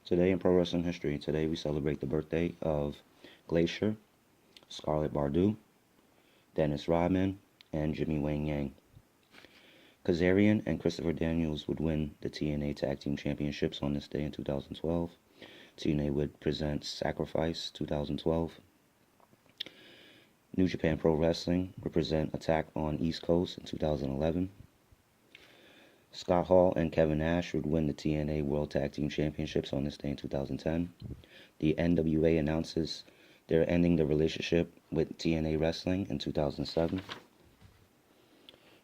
Today in pro wrestling history, today we celebrate the birthday of Glacier, Scarlett Bordeaux, Dennis Rodman, and Jimmy Wang Yang. Kazarian and Christopher Daniels would win the TNA Tag Team Championships on this day in 2012. TNA would present Sacrifice 2012. New Japan Pro Wrestling would present Attack on East Coast in 2011. Scott Hall and Kevin Nash would win the TNA World Tag Team Championships on this day in 2010. The NWA announces they're ending the relationship with TNA Wrestling in 2007.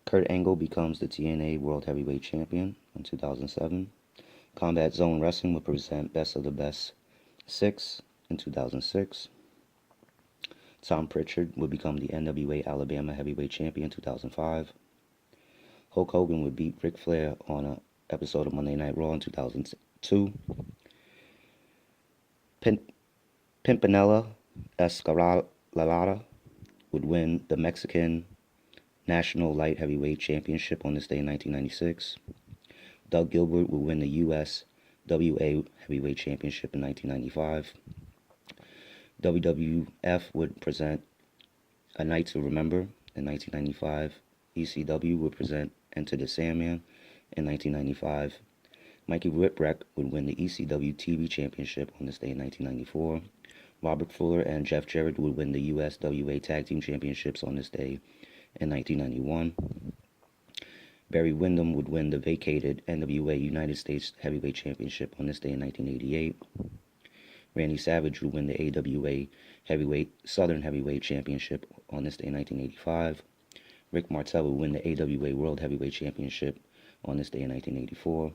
Kurt Angle becomes the TNA World Heavyweight Champion in 2007. Combat Zone Wrestling would present Best of the Best 6 in 2006. Tom Pritchard would become the NWA Alabama Heavyweight Champion in 2005. Hulk Hogan would beat Ric Flair on an episode of Monday Night Raw in 2002. Pimpinella Escarlata would win the Mexican National Light Heavyweight Championship on this day in 1996. Doug Gilbert would win the U.S. WA Heavyweight Championship in 1995. WWF would present A Night to Remember in 1995. ECW would present Enter the Sandman in 1995. Mikey Whipwreck would win the ECW TV Championship on this day in 1994. Robert Fuller and Jeff Jarrett would win the USWA Tag Team Championships on this day in 1991. Barry Windham would win the vacated NWA United States Heavyweight Championship on this day in 1988. Randy Savage would win the AWA Southern Heavyweight Championship on this day in 1985. Rick Martel would win the AWA World Heavyweight Championship on this day in 1984.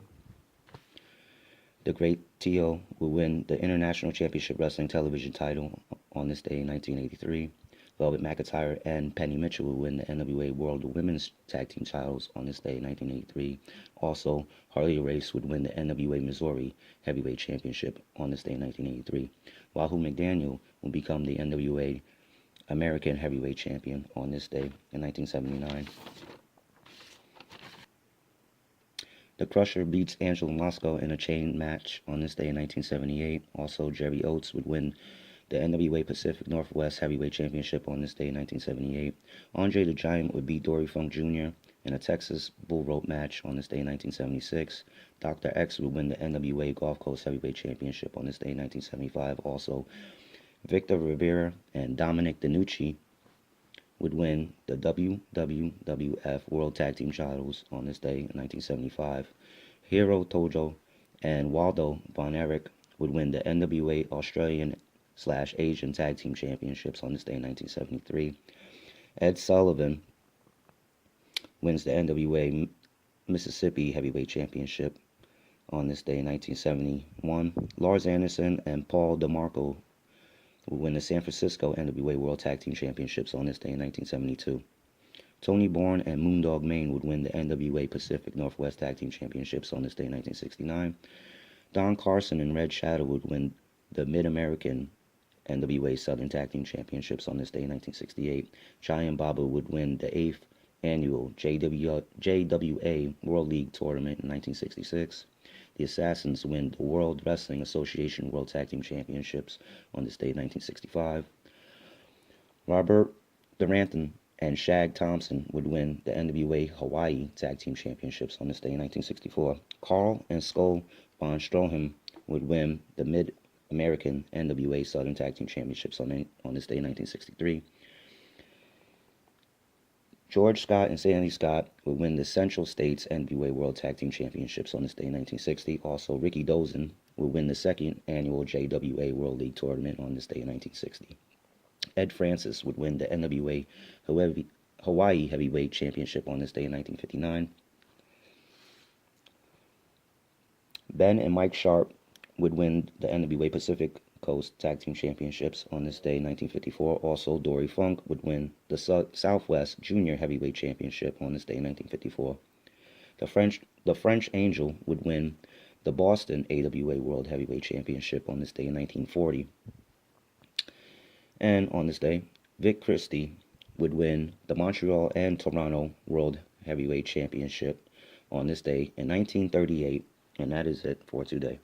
The Great Tio would win the International Championship Wrestling Television title on this day in 1983. Velvet McIntyre and Penny Mitchell would win the NWA World Women's Tag Team titles on this day in 1983. Also, Harley Race would win the NWA Missouri Heavyweight Championship on this day in 1983. Wahoo McDaniel would become the NWA American Heavyweight Champion on this day in 1979. The Crusher beats Angelo Moscow in a chain match on this day in 1978. Also, Jerry Oates would win the NWA Pacific Northwest Heavyweight Championship on this day in 1978. Andre the Giant would beat Dory Funk Jr. in a Texas bull rope match on this day in 1976. Dr. X would win the NWA Gulf Coast Heavyweight Championship on this day in 1975. Also, Victor Rivera and Dominic DeNucci would win the WWF World Tag Team titles on this day in 1975. Hiro Tojo and Waldo Von Erich would win the NWA Australian/Asian Tag Team Championships on this day in 1973. Ed Sullivan wins the NWA Mississippi Heavyweight Championship on this day in 1971. Lars Anderson and Paul DeMarco would win the San Francisco NWA World Tag Team Championships on this day in 1972. Tony Bourne and Moondog Mayne would win the NWA Pacific Northwest Tag Team Championships on this day in 1969. Don Carson and Red Shadow would win the Mid-American NWA Southern Tag Team Championships on this day in 1968. Giant Baba would win the 8th annual JWA World League Tournament in 1966. The Assassins win the World Wrestling Association World Tag Team Championships on this day in 1965. Robert Duranton and Shag Thompson would win the NWA Hawaii Tag Team Championships on this day in 1964. Carl and Skull von Stroheim would win the Mid-American NWA Southern Tag Team Championships on this day in 1963. George Scott and Sandy Scott would win the Central States NWA World Tag Team Championships on this day in 1960. Also, Ricky Dozen would win the 2nd annual JWA World League Tournament on this day in 1960. Ed Francis would win the NWA Hawaii Heavyweight Championship on this day in 1959. Ben and Mike Sharp would win the NWA Pacific Coast Tag Team Championships on this day in 1954. Also, Dory Funk would win the Southwest Junior Heavyweight Championship on this day in 1954. The French Angel would win the Boston AWA World Heavyweight Championship on this day in 1940. And on this day, Vic Christie would win the Montreal and Toronto World Heavyweight Championship on this day in 1938. And that is it for today.